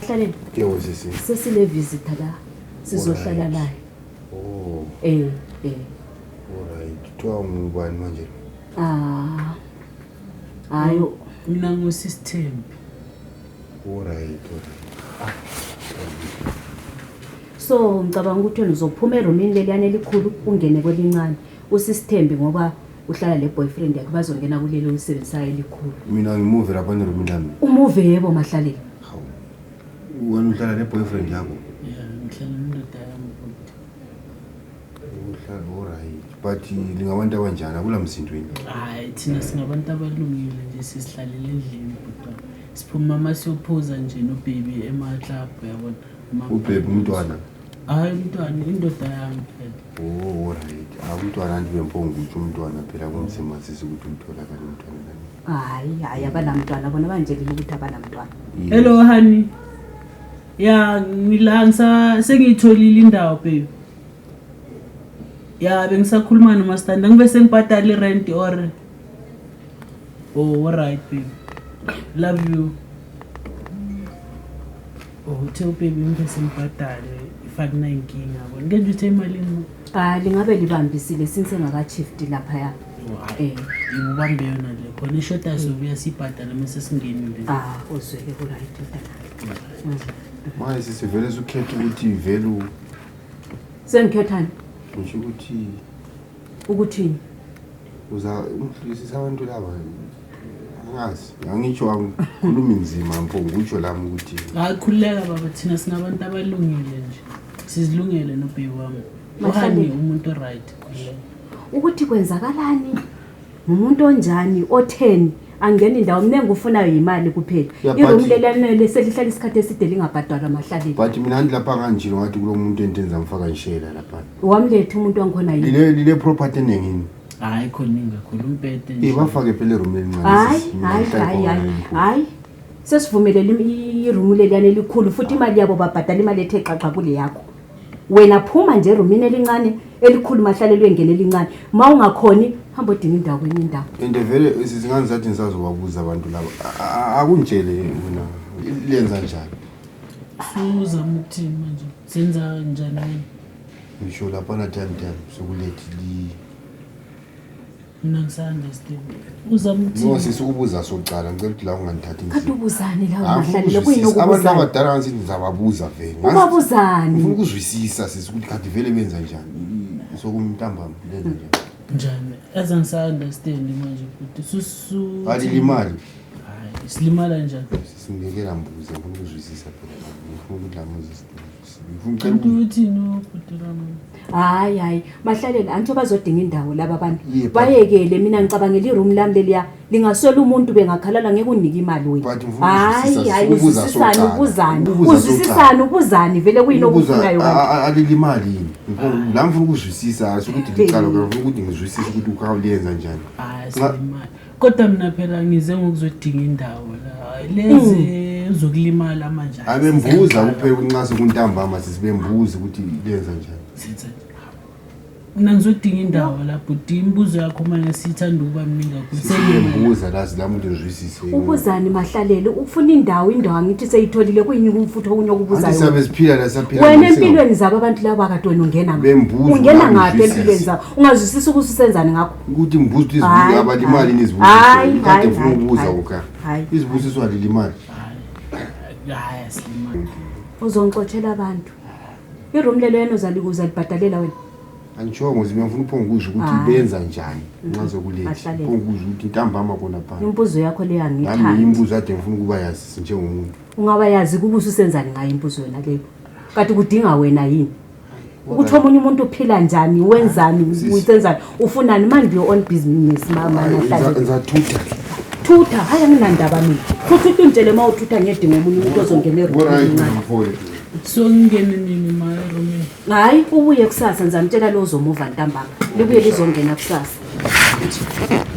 Mahlalela. Yebo sisi. Sesile visitor la. Sizohlala la. Oh. Alright. Kuthiwa ngubani manje? Hayo mina ngusystem. Alright. So ngicabanga ukuthi wena uzophuma eromini leliyana elikhulu ungene kwelincane. Usystembi ngoba uhlala le boyfriend yakhe bazongena kulelo usebenzayo elikhulu. Mina ngimove lapha neromini lami. Umuve yebo Mahlalela. Hawu. Wena uhlala ne boyfriend yakho? Yeah, ngihlala nendoda yami. Uhlala alright. But lingabantu abanjani akula msindweni? Hayi thina singabantu abalungile nje sisihlalele endlini kodwa siphuma mama siyophuza nje no baby ema club yabona. Ubaby umntwana. Hayi umntwana indoda yami phela. Oh alright. Umntwana anti bemponga ukuthi umntwana phela kumsima sisi ukuthi umthola kanti umntwana nani. Hayi abanamntwana bona banjelile ukuthi abanamntwana. Hello honey. Ya ngilangisa sengitholile indawo baby. Ya bengisakhuluma noMastanda ngibe sengibhadala irent or alright baby. Love you. Tell baby ngibe sengibhadala ifakuna inkinga yabo. Ngeke uthe imali ngo. Lingabe libambisile since ngaka-shift lapha ya. Ngibambe yona le. Khona ishota sobuya sibhadala mase singenile. Uzweke alright mfana. Manje sisivele ukhetha ukuthi velu Sengikhethani? ngisho ukuthi Ukuthini? umhlisisa abantu laba angazi angitsho angikhuluma inzima mphongo utsho lami ukuthi Khuleka baba thina singabantu abalungile nje. Sizilungele no baby wami. Uhani umuntu right khuleka. Ukuthi kwenzakalani? Umuntu onjani o10 angena indawo mnenge ufunayo imali kuphela. Iromlelane leselihlala isikhathi eside lingabhadalwa Mahlalela. But mina ngilapha kanje ngathi kulo muntu entenza mfaka ishela lapha. Wamlethe umuntu wangikhona yini? Lile property enengini. Hayi khona ingakhulu umpete nje. Bafake phela eroom elincane. Hayi. Sesivumelele iroom leliyana elikhulu futhi imali yabo babhadala imali ethe xaxa kule yakho. Wena phuma nje eromini elincane elikhulu Mahlalela uyengena elincane. Mawungakhoni hamba udinga indawo kwenye indawo. Ende vele sizingani zathi nisazobabuza abantu laba. Akunjele wena lenza njani? Suza muthini manje? Senza njani? Ngisho lapha na time sokulethi mina ngisanderstand. Uzamuthini? No sisukubuza sokucala ngicela ukuthi la ungangithathi nje. Kade ubuzani la Mahlalela kuyinokubuzana. Abantu abadala ngithi ngizababuza vele. Ubabuzani? Ufuna ukuzwisisa sisukuthi kade vele benza njani? Sokumntambama lenza njani? Njani? Ngisanderstand manje futhi susu. Bali imali. Hayi silimala njani? Singekela mbuze ngifuna ukuzwisisa phela. Ngifuna ukuthi la Moses. Kanti uthi no futhi Hayi Mahlalela anthi bazodinga indawo laba abantu bayekele mina ngicabangela iroom lami leliya lingasola umuntu bengakhalala ngeke unike imali wena hayi uzwisisana ubuzani vele kuyinokufunayo kanti alili imali yini la ngifuna ukuzwisisa ukuthi ngicala ngifuna ukuthi ngizwisise ukuthi ukhawulenza njani imali kodwa mina phela ngize ngokuzodinga indawo la lezi uzokulimala manje abembuza kuphela kunqase kuntambama sisibembuza ukuthi lenza njani mina ngizodinga indawo lapho imbuzo yakho manje sithanda ukuba mningi kakhulu siyembuza la muntu uzwisise ubuzani Mahlalela ufuna indawo angithi seyitholile kuyini kumfutho okunye okubuzayo sisabe siphila la saphila wena empilweni zabo abantu laba kade wena ungena ngaphi empilweni zabo ungazwisisa ukuthi usenzani ngakho ukuthi imbuzo izibuzo abalimali nizibuzo kade ufuna ukubuza ukha izibuzo alilimali hayi silimali uzongixothela abantu iroom lelo yena uzalikuza libhadalela wena Angichongo ngifuna uphonguzwe ukuthi benza njani nxa sokuletha uphonguzwe ukuthi intambama khona phansi imbuzo yakho le yangithanda nami imbuzo ade ngifuna ukuba yazi njengomuntu ungaba yazi kubusa usenzani ngayo imbuzo yona leyo kade kudinga wena yini ukuthi omunye umuntu uphila njani wenzani usenzani ufunani manje your own business mama Mahlalela thutha hayi anginandaba mina futhi untshele mawuthutha ngedinga omunye umuntu ozongena eroom so ngene nini maroom hayi ubuye kusasa ngizamtshela lo uzomuva ntambama libuye lizongena kusasa